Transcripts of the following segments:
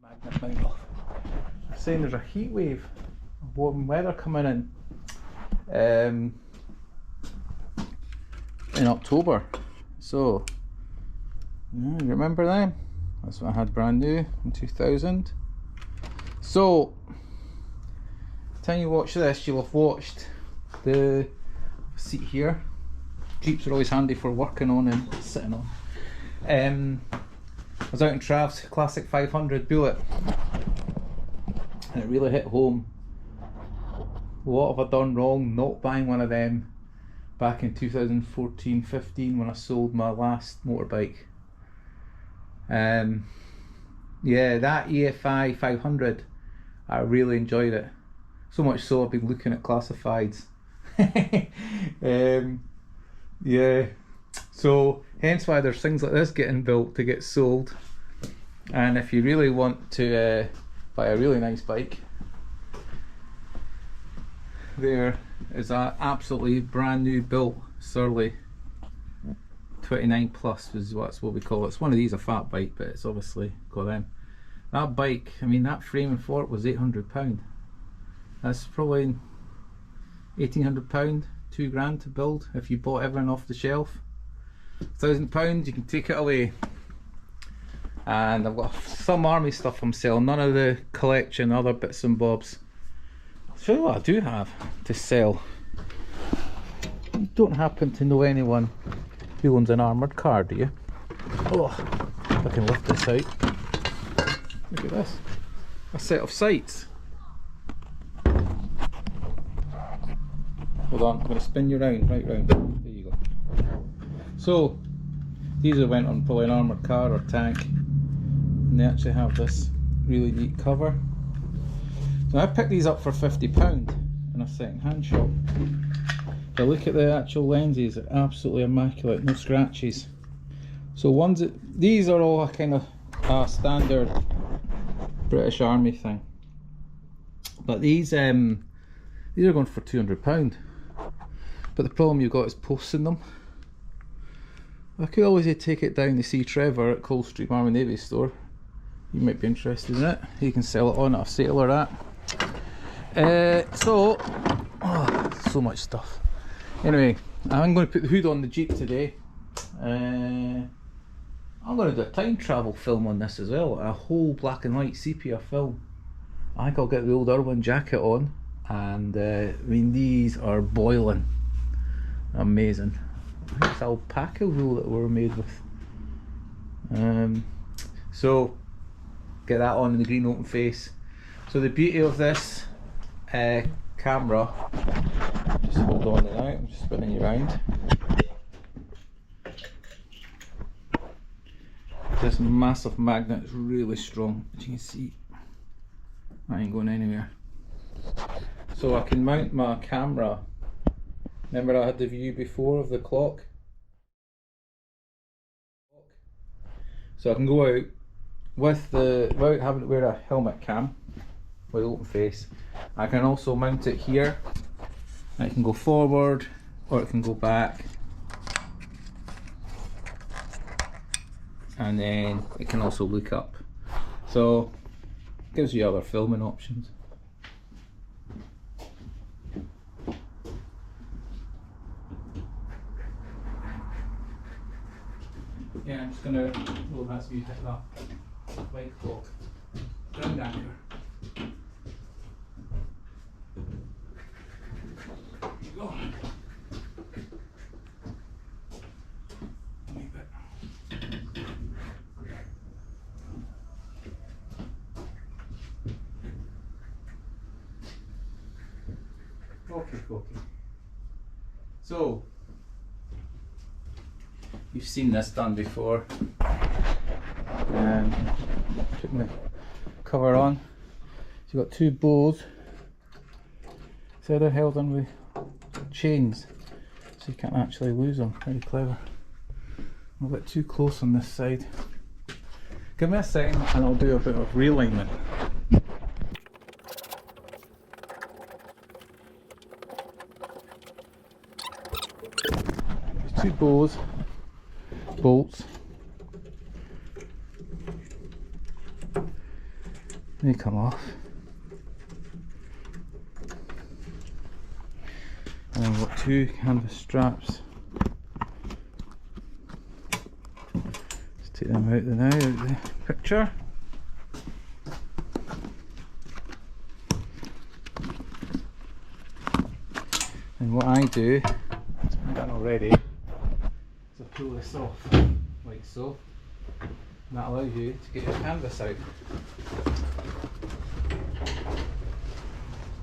Magnet went off. Saying there's a heat wave of warm weather coming in October. So you remember them? That's what I had brand new in 2000. So time you watch this, you'll have watched the seat here. Jeeps are always handy for working on and sitting on. I was out in Trav's classic 500 Bullet, and it really hit home. What have I done wrong not buying one of them back in 2014-15 when I sold my last motorbike? Yeah, that EFI 500, I really enjoyed it. So much so I've been looking at classifieds. Yeah, so hence why there's things like this getting built to get sold. And if you really want to buy a really nice bike, there is a absolutely brand new built Surly 29 plus is that's what we call it. It's one of these a fat bike, but it's obviously got them. That bike, I mean, that frame and fork was £800. That's probably £1,800, £2,000 to build. If you bought everything off the shelf, £1,000, you can take it away. And I've got some army stuff I'm selling, none of the collection, other bits and bobs. I'll show you what I do have to sell. You don't happen to know anyone who owns an armoured car, do you? Oh, if I can lift this out. Look at this, a set of sights. Hold on, I'm going to spin you round, right round. There you go. So, these are went on probably an armoured car or tank, and they actually have this really neat cover. So I picked these up for £50 in a second hand shop. If I look at the actual lenses, they're absolutely immaculate, no scratches. So these are all a kind of a standard British Army thing. But these are going for £200. But the problem you've got is posting them. I could always take it down to see Trevor at Coldstream Army Navy store. You might be interested in it. You can sell it on at a sale or that. So much stuff. Anyway, I'm going to put the hood on the Jeep today. I'm going to do a time travel film on this as well. A whole black and white sepia film. I think I'll get the old Irwin jacket on. And I mean, these are boiling. Amazing. I think it's alpaca wool that we're made with. So get that on in the green open face. So the beauty of this camera, just hold on to that, I'm just spinning you around. This massive magnet is really strong, as you can see. I ain't going anywhere. So I can mount my camera. Remember I had the view before of the clock? So I can go out without having to wear a helmet cam with open face. I can also mount it here. And it can go forward or it can go back. And then it can also look up. So it gives you other filming options. Yeah, I'm just going to, well, that's you hit that white clock. Ground anchor. There you go. Wait a bit. Okay. So, you've seen this done before. Putting the cover on. So you've got two bows. So they're held on with chains, so you can't actually lose them. Very clever. I'm a bit too close on this side. Give me a second and I'll do a bit of realignment. There's two bows, bolts. They come off. And I've got two canvas straps. Let's take them out now, out of the picture. And what I do, it's been done already, is I pull this off, like so. And that allows you to get your canvas out.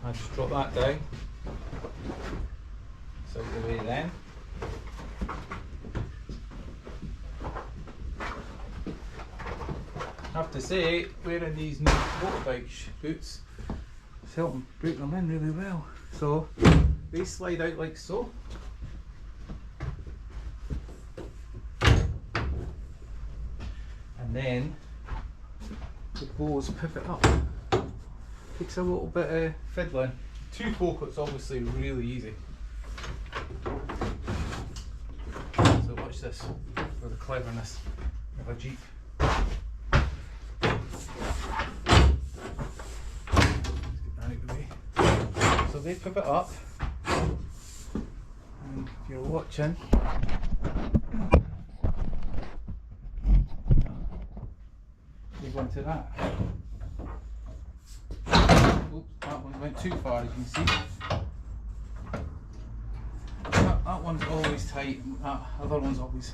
I just drop that down. It's out of the way then. I have to say, wearing these new motorbike boots is helping break them in really well. So they slide out like so. And then the bows pivot up. Takes a little bit of fiddling. 2 focus obviously really easy. So watch this for the cleverness of a Jeep. Let's get that out of the way. So they pivot up, and if you're watching, you go into that. Oops, that one went too far, as you can see. That one's always tight, and that other one's always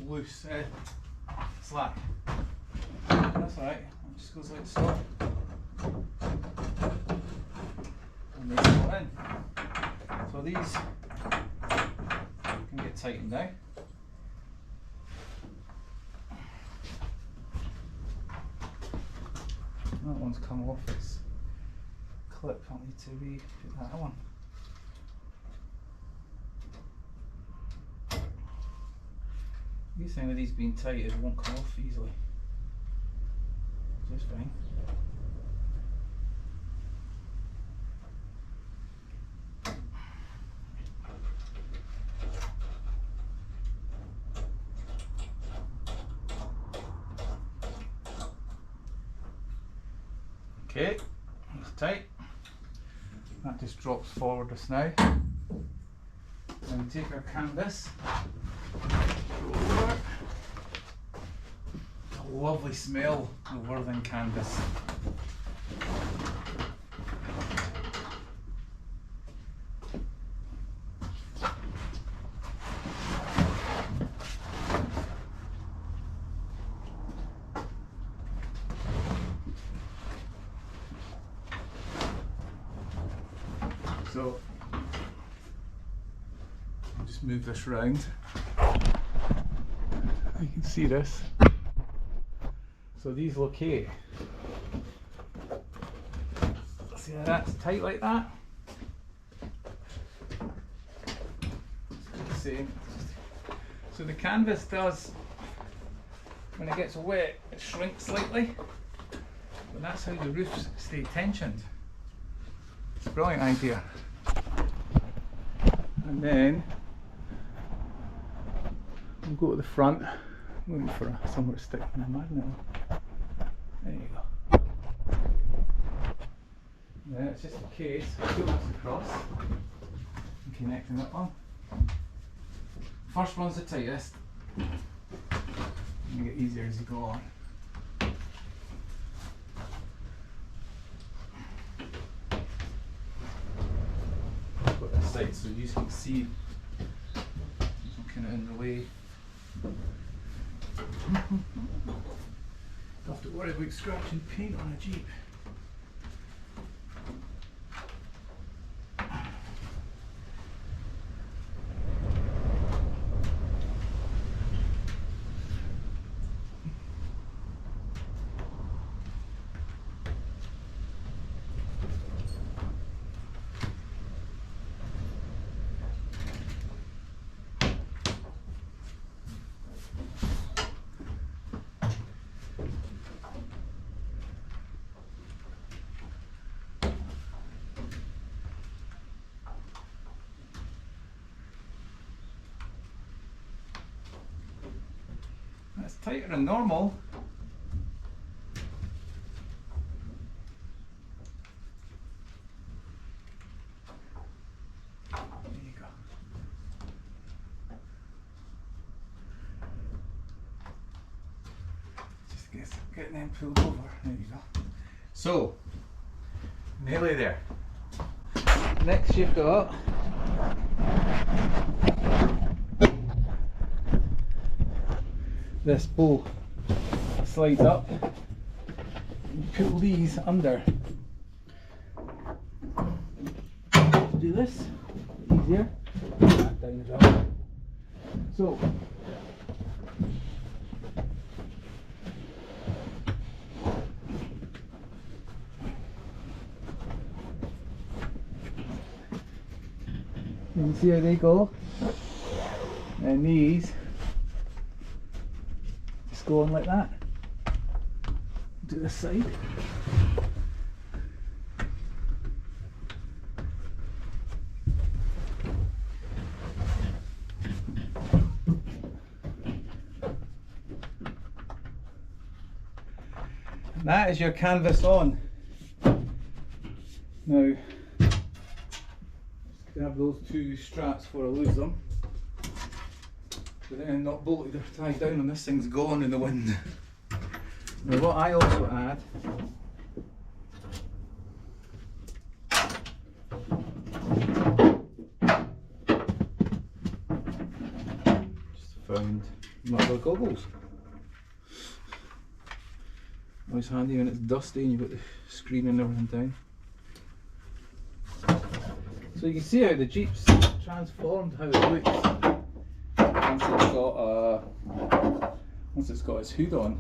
loose, slack. That's alright, it just goes like so. And they go in. So these can get tightened now. That one's come off its clip, I need to re-put that on. The thing with these being tight is it won't come off easily. Just fine. Okay, that's tight. That just drops forward just now. Then we take our canvas, go over. A lovely smell of Worthing canvas. So I'll just move this round. You can see this. So these look okay. See how that's tight like that? It's the same. So the canvas does, when it gets wet, it shrinks slightly. But that's how the roofs stay tensioned. It's a brilliant idea. And then we'll go to the front. I'm looking for somewhere to stick my magnet on. There you go. Then it's just a case, put this across and connecting it on. First one's the tightest. You get easier as you go on. Put this side so you can see I'm kind of in the way. Don't have to worry about scratching paint on a Jeep. That's tighter than normal. Getting them pulled over. There you go. So, nearly there. Next you've got this bowl slides up. You pull these under. Do this easier. Put that down as well. So you can see how they go, and these just go on like that. Do this side. And that is your canvas on. Now, grab those two straps before I lose them. But then not bolted or tied down and this thing's gone in the wind. Now what I also add just found my other goggles. Always handy when it's dusty and you've got the screen and everything down. So you can see how the Jeep's transformed how it looks once it's got its hood on.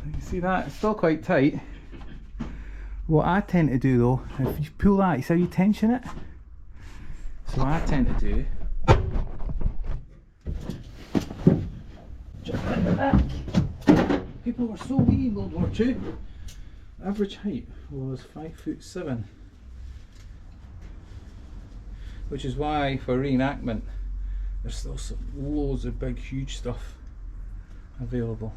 You can see that it's still quite tight. What I tend to do though, if you pull that, you see how you tension it? So what I tend to do, jump in the back. People were so wee in World War II. Average height was 5'7", which is why for reenactment there's still some loads of big huge stuff available,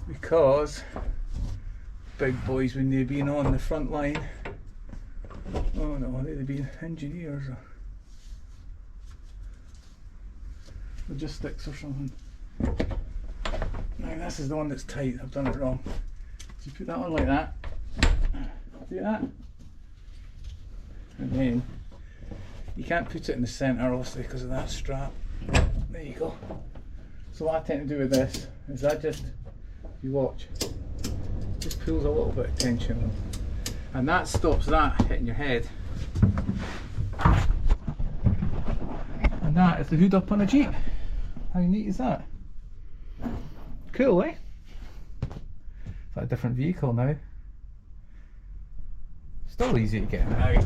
because big boys, when they've been on the front line, oh no, they've been engineers or logistics or something. Now this is the one that's tight, I've done it wrong. So you put that on like that, do that, and then you can't put it in the centre obviously because of that strap. There you go. So what I tend to do with this is I just, if you watch, just pulls a little bit of tension on, and that stops that hitting your head. And that is the hood up on a Jeep. How neat is that? Cool, eh? It's like a different vehicle now. Still easy to get in and out.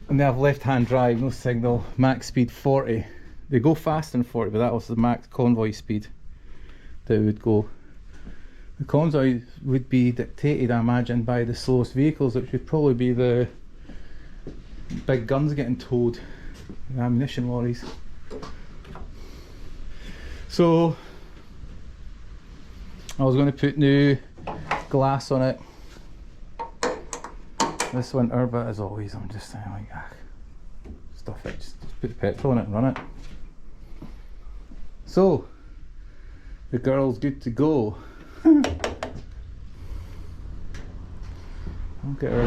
And they have left-hand drive, no signal, max speed 40. They go faster than 40, but that was the max convoy speed that it would go. The convoy would be dictated, I imagine, by the slowest vehicles, which would probably be the big guns getting towed, the ammunition lorries. So I was going to put new glass on it this winter, but as always I'm just saying, like, stuff it, just put the petrol in it and run it. So the girl's good to go. I'll get her